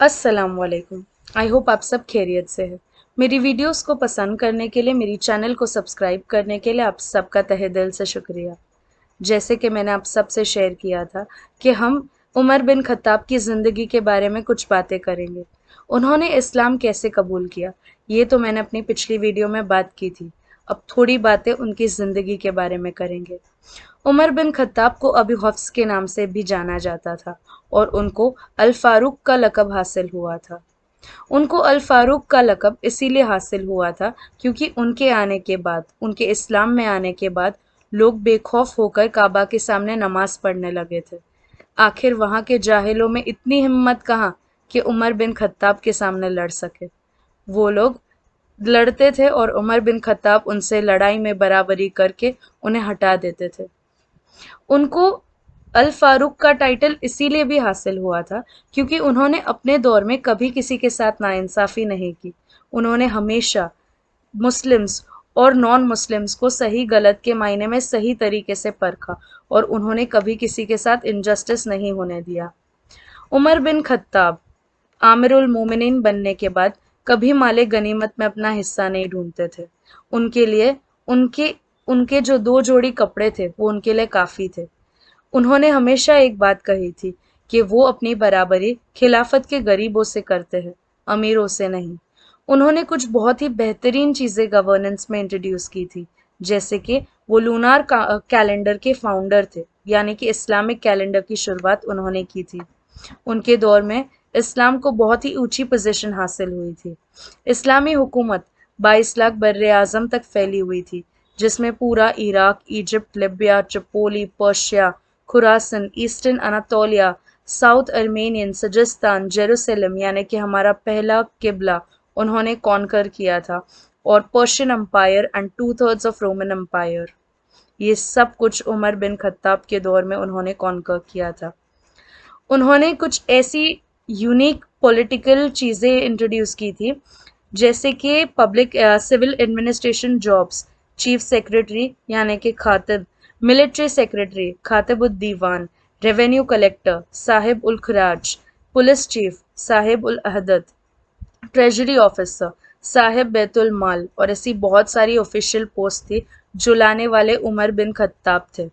अस्सलाम वालेकुम। I hope आप सब खैरियत से हैं। मेरी वीडियोस को पसंद करने के लिए, मेरी चैनल को सब्सक्राइब करने के लिए आप सबका तहे दिल से शुक्रिया। जैसे कि मैंने आप सब से शेयर किया था कि हम उमर बिन खत्ताब की ज़िंदगी के बारे में कुछ बातें करेंगे। उन्होंने इस्लाम कैसे कबूल किया, ये तो मैंने अपनी पिछली वीडियो में बात की थी। अब थोड़ी बातें उनकी ज़िंदगी के बारे में करेंगे। उमर बिन खत्ताब को अबू हफ्स के नाम से भी जाना जाता था और उनको अल फारूक का लक़ब हासिल हुआ था। उनको अल फारूक का लक़ब इसीलिए हासिल हुआ था क्योंकि उनके आने के बाद, उनके इस्लाम में आने के बाद लोग बेखौफ होकर काबा के सामने नमाज पढ़ने लगे थे। आखिर वहाँ के जाहिलों में इतनी हिम्मत कहाँ कि उमर बिन खत्ताब के सामने लड़ सके। वो लोग लड़ते थे और उमर बिन खत्ताब उनसे लड़ाई में बराबरी करके उन्हें हटा देते थे। उनको अल फारूक का टाइटल इसीलिए भी हासिल हुआ था क्योंकि उन्होंने अपने दौर में कभी किसी के साथ नाइंसाफ़ी नहीं की। उन्होंने हमेशा मुस्लिम्स और नॉन मुस्लिम्स को सही गलत के मायने में सही तरीके से परखा और उन्होंने कभी किसी के साथ इनजस्टिस नहीं होने दिया। उमर बिन खत्ताब आमिरुल मोमिनीन बनने के बाद कभी माले गनीमत में अपना हिस्सा नहीं ढूंढते थे। उनके लिए उनके उनके जो 2 जोड़ी कपड़े थे वो उनके लिए काफ़ी थे। उन्होंने हमेशा एक बात कही थी कि वो अपनी बराबरी खिलाफत के गरीबों से करते हैं, अमीरों से नहीं। उन्होंने कुछ बहुत ही बेहतरीन चीज़ें गवर्नेंस में इंट्रोड्यूस की थी, जैसे कि वो लूनार कैलेंडर के फाउंडर थे, यानी कि इस्लामिक कैलेंडर की शुरुआत उन्होंने की थी। उनके दौर में इस्लाम को बहुत ही ऊंची पोजीशन हासिल हुई थी। इस्लामी हुकूमत 22 लाख बर्रे आज़म तक फैली हुई थी, जिसमें पूरा Iraq, Egypt, Libya, Tripoli, Persia, Khorasan, Eastern Anatolia, South Armenian, सजिस्तान, जेरूसलम यानी कि हमारा पहला किबला उन्होंने कॉन्कर किया था, और Persian empire and 2/3 of Roman empire. ये सब कुछ उमर बिन खत्ताब के दौर में उन्होंने कॉन्कर किया था। उन्होंने कुछ ऐसी यूनिक पॉलिटिकल चीज़ें इंट्रोड्यूस की थी, जैसे कि public civil administration jobs, chief secretary यानी कि खातिब, मिलिट्री सेक्रेटरी खातिब उद दीवान, रेवेन्यू कलेक्टर साहिब उल खराज, पुलिस चीफ साहिब उल अहदद, ट्रेजरी ऑफिसर साहिब बैतुल माल, और ऐसी बहुत सारी ऑफिशियल पोस्ट थी जो लाने वाले उमर बिन खत्ताब थे।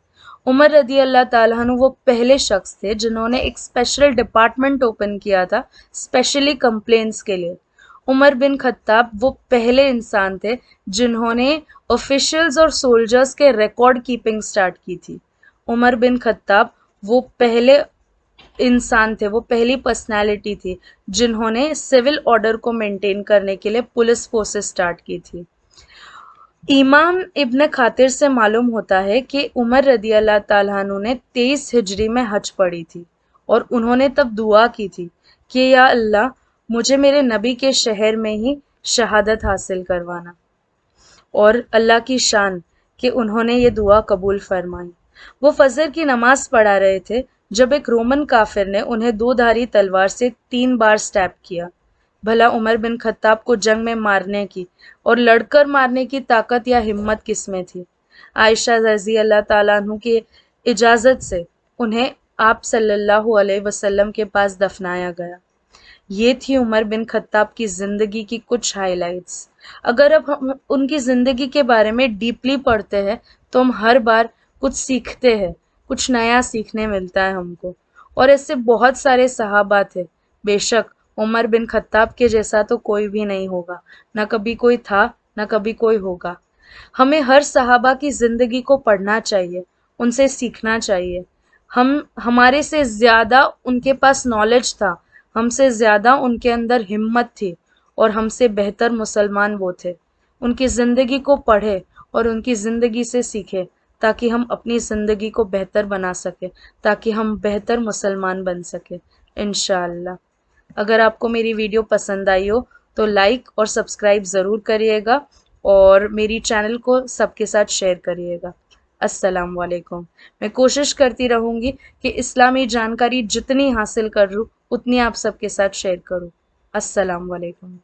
उमर रदी अल्लाह ताला अन्हु वो पहले शख्स थे जिन्होंने एक स्पेशल डिपार्टमेंट ओपन किया था स्पेशली कंप्लेंट्स के लिए। उमर बिन खत्ताब वो पहले इंसान थे जिन्होंने ऑफिशियल्स और सोल्जर्स के रिकॉर्ड कीपिंग स्टार्ट की थी। उमर बिन खत्ताब वो पहले इंसान थे, वो पहली पर्सनालिटी थी जिन्होंने सिविल ऑर्डर को मेंटेन करने के लिए पुलिस फोर्सेस स्टार्ट की थी। इमाम इब्न खातिर से मालूम होता है कि उमर रदी अल्लाह ताला अन्हु ने 23 हिजरी में हज पढ़ी थी और उन्होंने तब दुआ की थी कि या अल्लाह, मुझे मेरे नबी के शहर में ही शहादत हासिल करवाना। और अल्लाह की शान कि उन्होंने ये दुआ कबूल फरमाई। वो फजर की नमाज पढ़ा रहे थे जब एक रोमन काफिर ने उन्हें 2 धारी तलवार से 3 बार स्टैब किया। भला उमर बिन खत्ताब को जंग में मारने की और लड़कर मारने की ताकत या हिम्मत किसमें थी? आयशा रज़ी अल्लाह ताला अन्हु की इजाज़त से उन्हें आप सल्लल्लाहु अलैहि वसल्लम के पास दफनाया गया। ये थी उमर बिन खत्ताब की ज़िंदगी की कुछ हाइलाइट्स। अगर अब हम उनकी ज़िंदगी के बारे में डीपली पढ़ते हैं तो हम हर बार कुछ सीखते हैं, कुछ नया सीखने मिलता है हमको। और ऐसे बहुत सारे सहाबा थे। बेशक उमर बिन खत्ताब के जैसा तो कोई भी नहीं होगा, ना कभी कोई था, ना कभी कोई होगा। हमें हर सहाबा की ज़िंदगी को पढ़ना चाहिए, उनसे सीखना चाहिए। हम हमारे से ज़्यादा उनके पास नॉलेज था, हमसे ज़्यादा उनके अंदर हिम्मत थी, और हमसे बेहतर मुसलमान वो थे। उनकी ज़िंदगी को पढ़े और उनकी ज़िंदगी से सीखें ताकि हम अपनी ज़िंदगी को बेहतर बना सकें, ताकि हम बेहतर मुसलमान बन सकें इंशाअल्लाह। अगर आपको मेरी वीडियो पसंद आई हो तो लाइक और सब्सक्राइब ज़रूर करिएगा और मेरी चैनल को सबके साथ शेयर करिएगा। अस्सलाम वालेकुम। मैं कोशिश करती रहूँगी कि इस्लामी जानकारी जितनी हासिल कर लूँ उतनी आप सबके साथ शेयर करूँ। अस्सलाम वालेकुम।